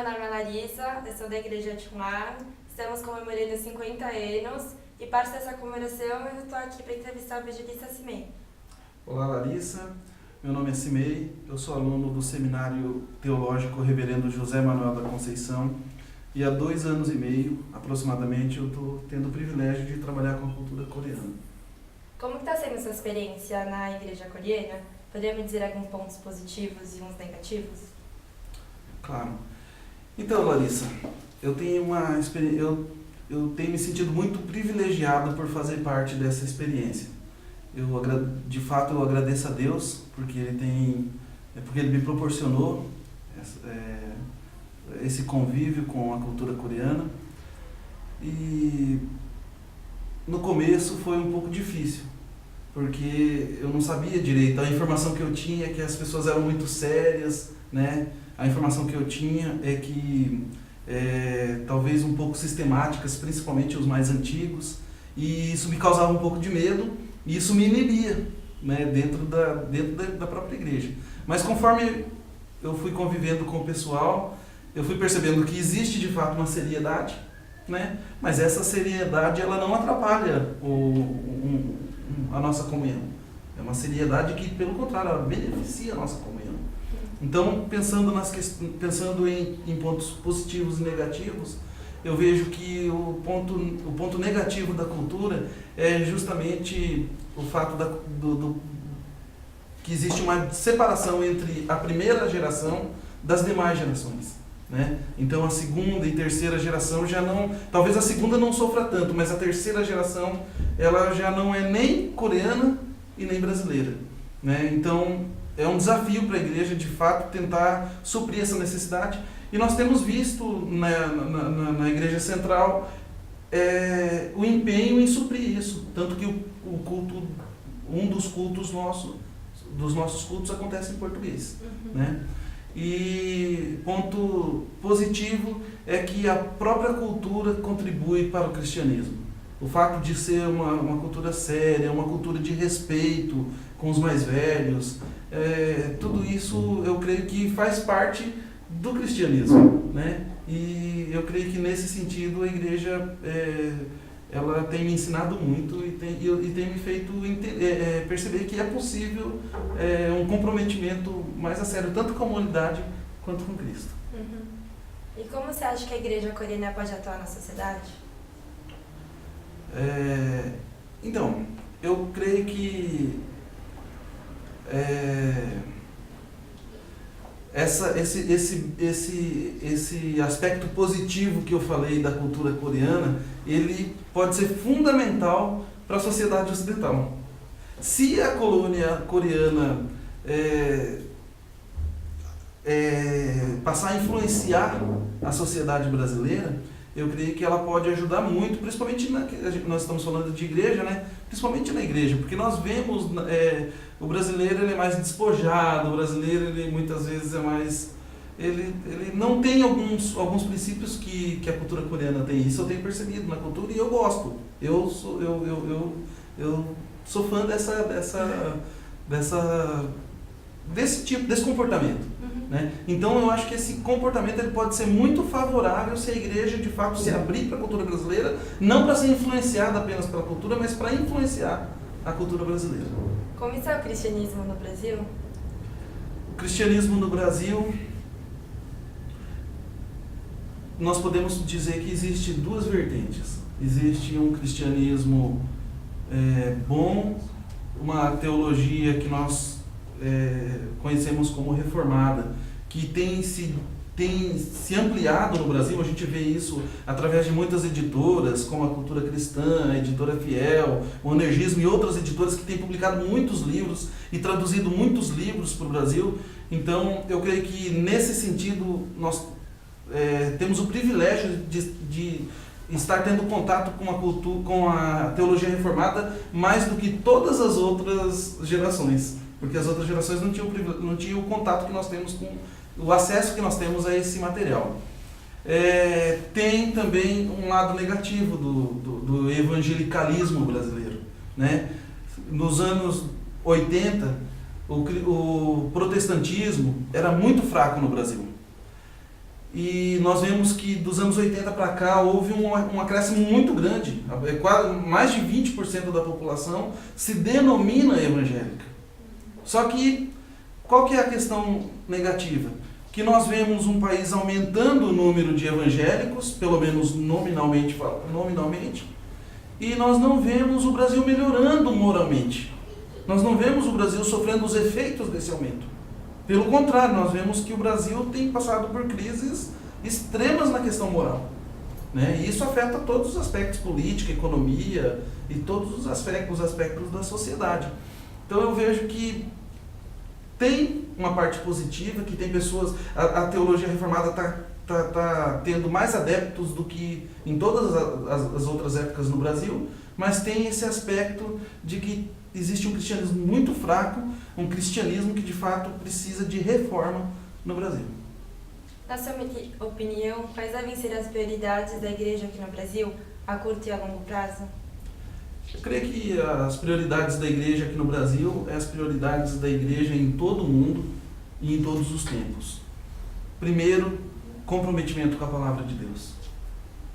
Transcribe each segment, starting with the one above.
meu nome é Larissa, eu sou da Igreja Timar, estamos comemorando 50 anos e parte dessa comemoração eu estou aqui para entrevistar o evangelista Simei. Olá Larissa, meu nome é Simei, eu sou aluno do Seminário Teológico Reverendo José Manuel da Conceição e há 2 anos e meio, aproximadamente, eu estou tendo o privilégio de trabalhar com a cultura coreana. Como está sendo essa experiência na Igreja Coreana? Poderia me dizer alguns pontos positivos e uns negativos? Claro. Então, Larissa, eu tenho me sentido muito privilegiado por fazer parte dessa experiência. De fato, eu agradeço a Deus porque Ele me proporcionou esse convívio com a cultura coreana. E no começo foi um pouco difícil, porque eu não sabia direito. A informação que eu tinha é que as pessoas eram muito sérias, né? A informação que eu tinha é que talvez um pouco sistemáticas, principalmente os mais antigos, e isso me causava um pouco de medo e isso me inibia, né, dentro da própria igreja. Mas conforme eu fui convivendo com o pessoal, eu fui percebendo que existe de fato uma seriedade, né? Mas essa seriedade ela não atrapalha a nossa comunhão. É uma seriedade que, pelo contrário, ela beneficia a nossa comunhão. Então, pensando em pontos positivos e negativos, eu vejo que o ponto negativo da cultura é justamente o fato que existe uma separação entre a primeira geração das demais gerações, né? Então, a segunda e terceira geração já não... Talvez a segunda não sofra tanto, mas a terceira geração ela já não é nem coreana e nem brasileira, né? Então, é um desafio para a igreja, de fato, tentar suprir essa necessidade. E nós temos visto na igreja central o empenho em suprir isso. Tanto que um dos nossos cultos acontece em português. Né? E ponto positivo é que a própria cultura contribui para o cristianismo. O fato de ser uma cultura séria, uma cultura de respeito com os mais velhos, tudo isso eu creio que faz parte do cristianismo, né? E eu creio que nesse sentido a igreja ela tem me ensinado muito e tem me feito perceber que é possível um comprometimento mais a sério, tanto com a humanidade quanto com Cristo. E como você acha que a igreja coreana pode atuar na sociedade? Então, eu creio que esse aspecto positivo que eu falei da cultura coreana, ele pode ser fundamental para a sociedade ocidental. Se a colônia coreana passar a influenciar a sociedade brasileira, eu creio que ela pode ajudar muito, principalmente nós estamos falando de igreja, né? Principalmente na igreja, porque nós vemos o brasileiro ele é mais despojado, o brasileiro ele muitas vezes é mais... Ele não tem alguns princípios que a cultura coreana tem. Isso eu tenho percebido na cultura e eu gosto. Eu sou fã desse comportamento. Né? Então eu acho que esse comportamento ele pode ser muito favorável se a igreja de fato se abrir para a cultura brasileira, não para ser influenciada apenas pela cultura, mas para influenciar a cultura brasileira. Como está o cristianismo no Brasil? O cristianismo no Brasil, nós podemos dizer que existe 2 vertentes. Existe um cristianismo bom, uma teologia que nós conhecemos como reformada, que tem se ampliado no Brasil. A gente vê isso através de muitas editoras, como a Cultura Cristã, a Editora Fiel, o Energismo e outras editoras que têm publicado muitos livros e traduzido muitos livros para o Brasil. Então, eu creio que nesse sentido nós temos o privilégio de estar tendo contato com a teologia reformada mais do que todas as outras gerações. Porque as outras gerações não tinham o contato que nós temos o acesso que nós temos a esse material. Tem também um lado negativo do evangelicalismo brasileiro. Né? Nos anos 80, o protestantismo era muito fraco no Brasil. E nós vemos que dos anos 80 para cá houve um acréscimo muito grande. Mais de 20% da população se denomina evangélica. Só que, qual que é a questão negativa? Que nós vemos um país aumentando o número de evangélicos, pelo menos nominalmente, e nós não vemos o Brasil melhorando moralmente. Nós não vemos o Brasil sofrendo os efeitos desse aumento. Pelo contrário, nós vemos que o Brasil tem passado por crises extremas na questão moral, né? E isso afeta todos os aspectos, política, economia e todos os aspectos da sociedade. Então eu vejo que tem uma parte positiva, que tem pessoas... A teologia reformada está tendo mais adeptos do que em todas as outras épocas no Brasil, mas tem esse aspecto de que existe um cristianismo muito fraco, um cristianismo que de fato precisa de reforma no Brasil. Na sua opinião, quais devem ser as prioridades da igreja aqui no Brasil, a curto e a longo prazo? Eu creio que as prioridades da igreja aqui no Brasil é as prioridades da igreja em todo o mundo e em todos os tempos. Primeiro, comprometimento com a palavra de Deus.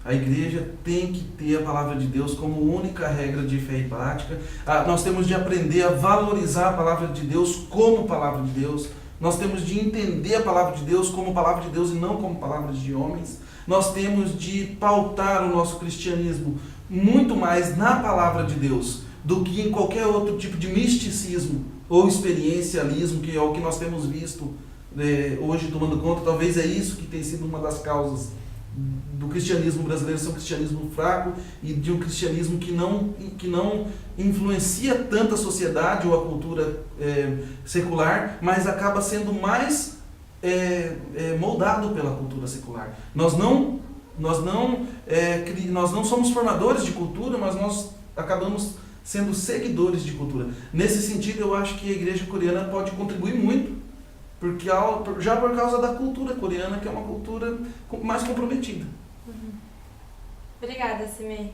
A igreja tem que ter a palavra de Deus como única regra de fé e prática. Nós temos de aprender a valorizar a palavra de Deus como palavra de Deus. Nós temos de entender a palavra de Deus como palavra de Deus e não como palavras de homens. Nós temos de pautar o nosso cristianismo muito mais na palavra de Deus do que em qualquer outro tipo de misticismo ou experiencialismo, que é o que nós temos visto hoje tomando conta. Talvez é isso que tem sido uma das causas do cristianismo brasileiro ser um cristianismo fraco e de um cristianismo que não influencia tanto a sociedade ou a cultura secular, mas acaba sendo mais moldado pela cultura secular. Nós não somos formadores de cultura, mas nós acabamos sendo seguidores de cultura. Nesse sentido, eu acho que a igreja coreana pode contribuir muito, porque já por causa da cultura coreana, que é uma cultura mais comprometida. Obrigada, Simei.